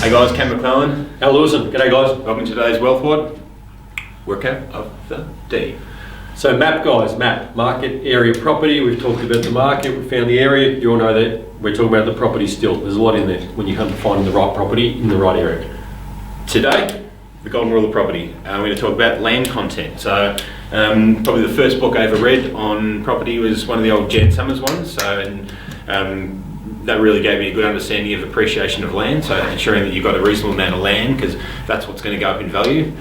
Hey guys, Cam McClellan. Al Lewison. G'day guys. Welcome to today's Wealth WOD workout of the day. So MAP guys, MAP, market area property. We've talked about the market, we found the area. You all know that we're talking about the property still. There's a lot in there when you come to find the right property in the right area. Today, the golden rule of property. We're going to talk about land content. So probably the first book I ever read on property was one of the old Jan Summers ones. That really gave me a good understanding of appreciation of land, so ensuring that you've got a reasonable amount of land because that's what's going to go up in value.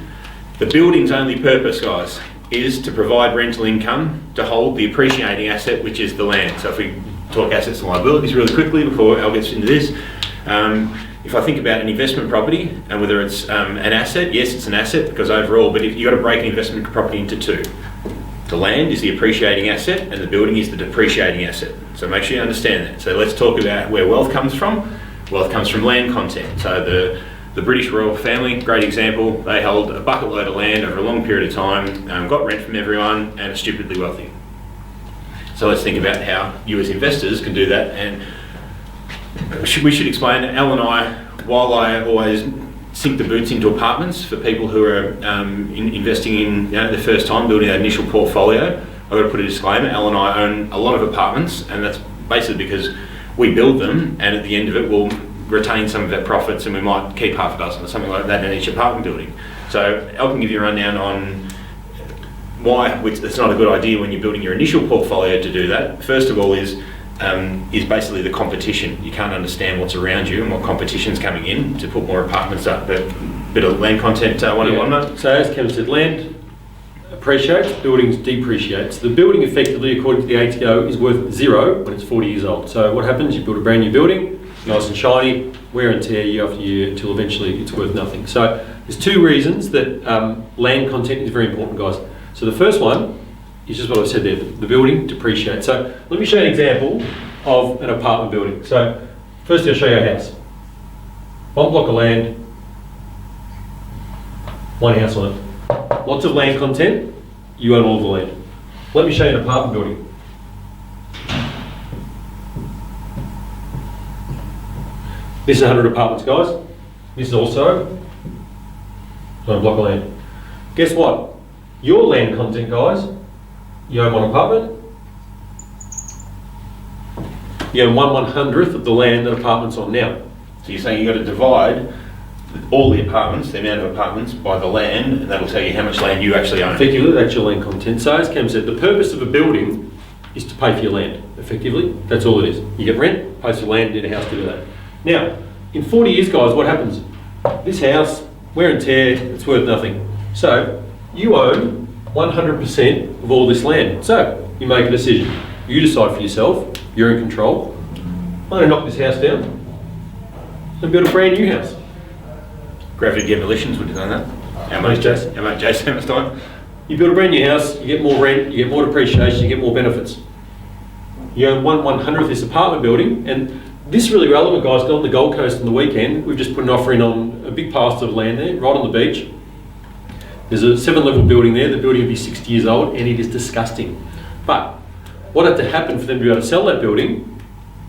The building's only purpose, guys, is to provide rental income to hold the appreciating asset, which is the land. So if we talk assets and liabilities really quickly before Al gets into this, if I think about an investment property and whether it's an asset, yes, it's an asset because overall, but if you've got to break an investment property into two. The land is the appreciating asset and the building is the depreciating asset. So make sure you understand that. So let's talk about where wealth comes from. Wealth comes from land content. So the British royal family, great example, they held a bucket load of land over a long period of time, got rent from everyone and are stupidly wealthy. So let's think about how you as investors can do that. And we should explain, Al and I, while I always sink the boots into apartments for people who are investing in their first time building that initial portfolio, I've got to put a disclaimer, Al and I own a lot of apartments, and that's basically because we build them and at the end of it we'll retain some of our profits and we might keep half a dozen or something like that in each apartment building. So Al can give you a rundown on why it's not a good idea when you're building your initial portfolio to do that. First of all is basically the competition. You can't understand what's around you and what competition's coming in to put more apartments up. But a bit of land content 101, mate. So as Cam said, land appreciates, buildings depreciates. The building effectively, according to the ATO, is worth zero when it's 40 years old. So what happens, you build a brand new building, nice and shiny, wear and tear year after year until eventually it's worth nothing. So there's two reasons that land content is very important, guys. So the first one is just what I said there, the building depreciates. So let me show you an example of an apartment building. So firstly I'll show you a house. One block of land, one house on it. Lots of land content, you own all the land. Let me show you an apartment building. This is 100 apartments, guys. This is also one block of land. Guess what? Your land content, guys, you own one apartment, you own 1/100th of the land that apartment's on now. So you're saying you've got to divide all the apartments, the amount of apartments, by the land, and that'll tell you how much land you actually own. Effectively, that's your land content. So as Cam said, the purpose of a building is to pay for your land, effectively. That's all it is. You get rent, pay for your land, need a house to do that. Now, in 40 years, guys, what happens? This house, wear and tear, it's worth nothing. So you own 100% of all this land. So you make a decision. You decide for yourself, you're in control. I'm going to knock this house down and build a brand new house. Gravity demolitions would have done that. How much, Jason? How much, Jason? How much time? You build a brand new house, you get more rent, you get more depreciation, you get more benefits. You own 1/100th this apartment building, and this is really relevant, guys. On the Gold Coast on the weekend, we've just put an offer in on a big parcel of land there, right on the beach. There's a 7-level building there. The building will be 60 years old, and it is disgusting. But what had to happen for them to be able to sell that building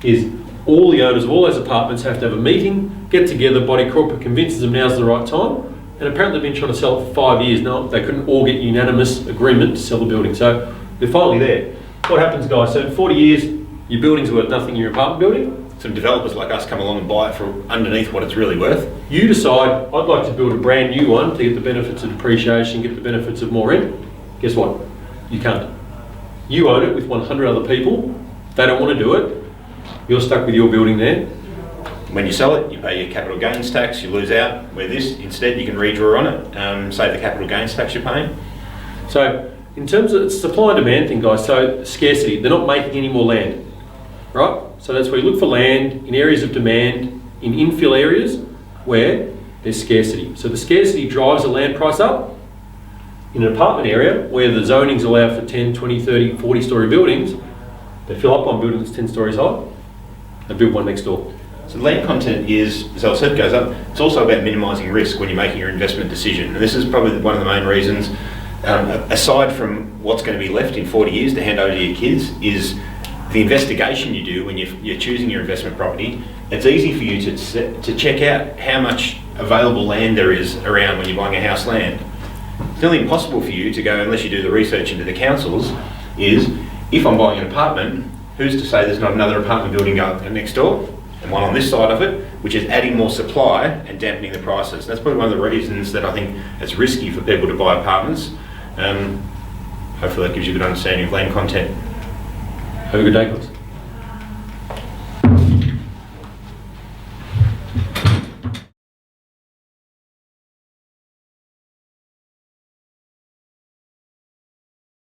is all the owners of all those apartments have to have a meeting, get together, OpenCorp convinces them now's the right time, and apparently they've been trying to sell it for 5 years now. They couldn't all get unanimous agreement to sell the building. So they're finally there. What happens, guys? So in 40 years, your building's worth nothing in your apartment building. Some developers like us come along and buy it for underneath what it's really worth. You decide, I'd like to build a brand new one to get the benefits of depreciation, get the benefits of more rent. Guess what? You can't. You own it with 100 other people. They don't want to do it. You're stuck with your building there. When you sell it, you pay your capital gains tax, you lose out. Where this, instead, you can redraw on it, save the capital gains tax you're paying. So, in terms of supply and demand thing, guys, so scarcity, they're not making any more land, right? So that's where you look for land in areas of demand, in infill areas where there's scarcity. So the scarcity drives the land price up. In an apartment area where the zonings allow for 10, 20, 30, 40 story buildings, they fill up on buildings 10 stories high, they build one next door. So land content is, as I said, goes up. It's also about minimising risk when you're making your investment decision. And this is probably one of the main reasons, aside from what's going to be left in 40 years to hand over to your kids, is the investigation you do when you're choosing your investment property it's easy for you to check out how much available land there is around when you're buying a house land. It's nearly impossible for you to go, unless you do the research into the councils, is if I'm buying an apartment, who's to say there's not another apartment building up next door and one on this side of it, which is adding more supply and dampening the prices. And that's probably one of the reasons that I think it's risky for people to buy apartments. Hopefully that gives you a good understanding of land content. Have a good day, guys.